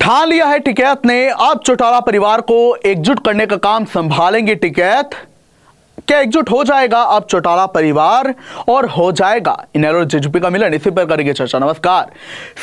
ठान लिया है टिकैत ने, अब चौटाला परिवार को एकजुट करने का काम संभालेंगे टिकैत। क्या एकजुट हो जाएगा अब चौटाला परिवार और हो जाएगा इनेलो जेजेपी का मिलन? इसी पर करेंगे चर्चा। नमस्कार,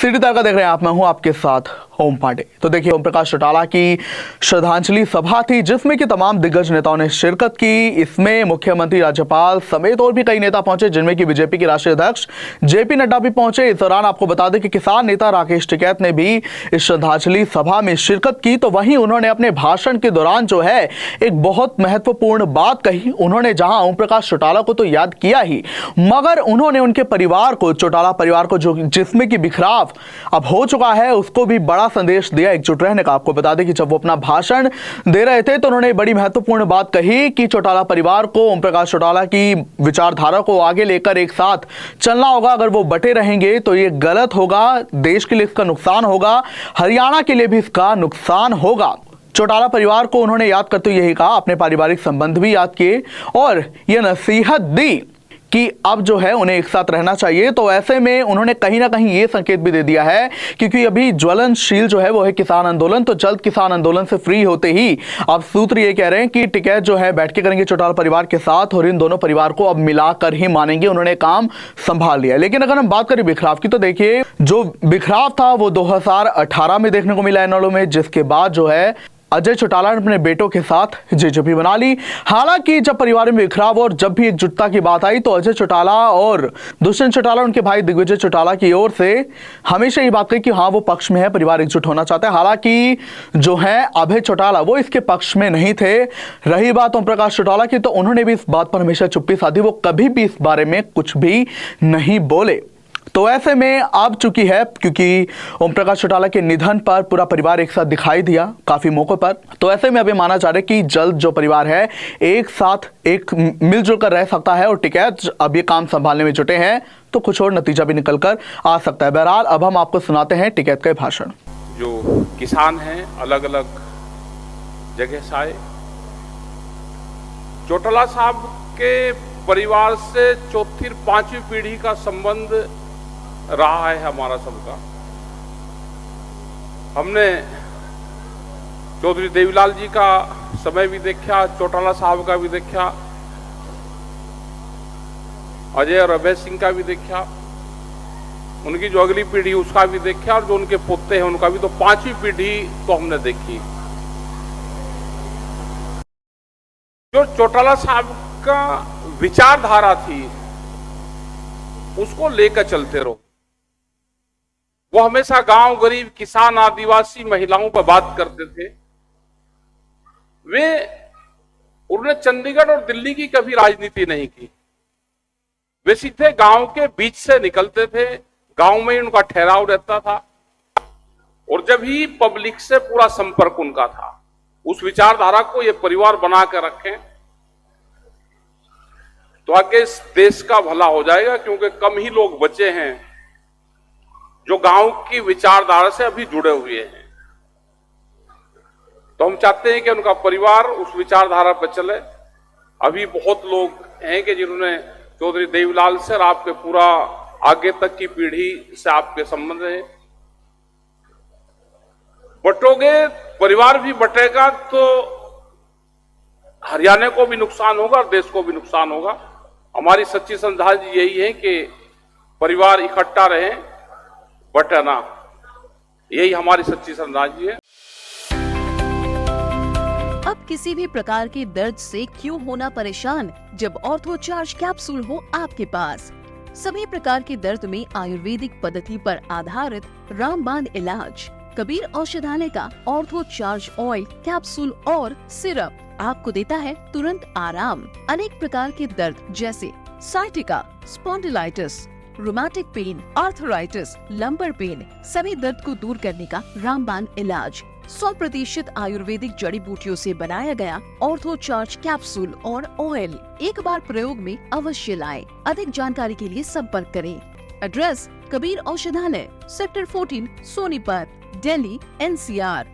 सिटी तड़का देख रहे हैं आप, मैं हूं आपके साथ ओम पांडे। तो देखिए, ओम प्रकाश चौटाला की श्रद्धांजलि सभा थी जिसमें कि तमाम दिग्गज नेताओं ने शिरकत की। इसमें मुख्यमंत्री, राज्यपाल समेत और भी कई नेता पहुंचे, जिनमें कि बीजेपी के राष्ट्रीय अध्यक्ष जेपी नड्डा भी पहुंचे। इस दौरान आपको बता दें कि किसान नेता राकेश टिकैत ने भी इस श्रद्धांजलि सभा में शिरकत की। तो वहीं उन्होंने अपने भाषण के दौरान जो है एक बहुत महत्वपूर्ण बात कही। उन्होंने जहां ओम प्रकाश चौटाला को तो याद किया ही, मगर उन्होंने उनके परिवार को, चौटाला परिवार को, जो जिसमें कि बिखराव अब हो चुका है, उसको भी बड़ा संदेश दिया एकजुट रहने का। आपको बता दें कि जब वो अपना भाषण दे रहे थे तो उन्होंने बड़ी महत्वपूर्ण बात कही कि चौटाला परिवार को, ओम प्रकाश चौटाला की विचारधारा को आगे लेकर एक साथ चलना होगा। अगर वो बटे रहेंगे तो ये गलत होगा, देश के लिए इसका नुकसान होगा, हरियाणा के लिए भी इसका नुकसान होगा। चौटाला परिवार को उन्होंने याद करते हुए यही कहा, अपने पारिवारिक संबंध भी याद किए और यह नसीहत दी कि अब जो है उन्हें एक साथ रहना चाहिए। तो ऐसे में उन्होंने कहीं ना कहीं ये संकेत भी दे दिया है, क्योंकि अभी ज्वलनशील जो है वो है किसान आंदोलन। तो जल्द किसान आंदोलन से फ्री होते ही अब सूत्र ये कह रहे हैं कि टिकैत जो है बैठ के करेंगे चौटाला परिवार के साथ और इन दोनों परिवार को अब मिलाकर ही मानेंगे। उन्होंने काम संभाल लिया। लेकिन अगर हम बात करें बिखराव की, तो देखिए, जो बिखराव था वो 2018 में देखने को मिला इनेलो में, जिसके बाद जो है अजय चौटाला ने अपने बेटों के साथ जेजेपी बना ली। हालांकि जब परिवार में बिखराव और जब भी एकजुटता की बात आई तो अजय चौटाला और दुष्यंत चौटाला, उनके भाई दिग्विजय चौटाला की ओर से हमेशा ये बात कही कि हाँ, वो पक्ष में है, परिवार एकजुट होना चाहता है। हालांकि जो है अभय चौटाला, वो इसके पक्ष में नहीं थे। रही बात ओम प्रकाश चौटाला की, तो उन्होंने भी इस बात पर हमेशा चुप्पी साधी, वो कभी भी इस बारे में कुछ भी नहीं बोले। तो ऐसे में अब चुकी है, क्योंकि ओम प्रकाश चौटाला के निधन पर पूरा परिवार एक साथ दिखाई दिया काफी मौकों पर। तो ऐसे में अभी माना जा रहा है कि जल्द जो परिवार है एक साथ एक मिलजुल कर रह सकता है और टिकैत अब ये काम संभालने में जुटे हैं, तो कुछ और नतीजा भी निकल कर आ सकता है। बहरहाल अब हम आपको सुनाते हैं टिकैत का भाषण। जो किसान हैं अलग अलग जगह से आए, चौटाला साहब के परिवार से चौथी पांचवी पीढ़ी का संबंध रहा है हमारा सबका। हमने चौधरी देवीलाल जी का समय भी देखा, चौटाला साहब का भी देखा, अजय और अभय सिंह का भी देखा, उनकी जो अगली पीढ़ी उसका भी देखा, और जो उनके पोते हैं उनका भी। तो पांचवी पीढ़ी तो हमने देखी। जो चौटाला साहब का विचारधारा थी उसको लेकर चलते रहो। वो हमेशा गांव, गरीब, किसान, आदिवासी, महिलाओं पर बात करते थे। उन्होंने चंडीगढ़ और दिल्ली की कभी राजनीति नहीं की। वे सीधे गांव के बीच से निकलते थे, गांव में ही उनका ठहराव रहता था और जब ही पब्लिक से पूरा संपर्क उनका था। उस विचारधारा को ये परिवार बना कर रखें तो आगे इस देश का भला हो जाएगा, क्योंकि कम ही लोग बचे हैं जो गांव की विचारधारा से अभी जुड़े हुए हैं। तो हम चाहते हैं कि उनका परिवार उस विचारधारा पर चले। अभी बहुत लोग हैं कि जिन्होंने चौधरी देवीलाल से और आपके पूरा आगे तक की पीढ़ी से आपके संबंध हैं। बटोगे, परिवार भी बटेगा तो हरियाणा को भी नुकसान होगा और देश को भी नुकसान होगा। हमारी सच्ची श्रद्धांजलि यही है कि परिवार इकट्ठा रहे, बटना, यही हमारी सच्ची श्रद्धांजलि है। अब किसी भी प्रकार के दर्द से क्यों होना परेशान, जब ऑर्थो चार्ज कैप्सूल हो आपके पास। सभी प्रकार के दर्द में आयुर्वेदिक पद्धति पर आधारित रामबाण इलाज। कबीर औषधालय का ऑर्थो चार्ज ऑयल, कैप्सूल और सिरप आपको देता है तुरंत आराम। अनेक प्रकार के दर्द जैसे sciatica, spondylitis, rheumatic pain, arthritis, lumbar pain, सभी दर्द को दूर करने का रामबाण इलाज। 100% आयुर्वेदिक जड़ी बूटियों से बनाया गया ऑर्थो चार्ज कैप्सूल और ऑयल एक बार प्रयोग में अवश्य लाएं। अधिक जानकारी के लिए संपर्क करें। एड्रेस: कबीर औषधालय, सेक्टर 14, सोनीपत, दिल्ली, NCR।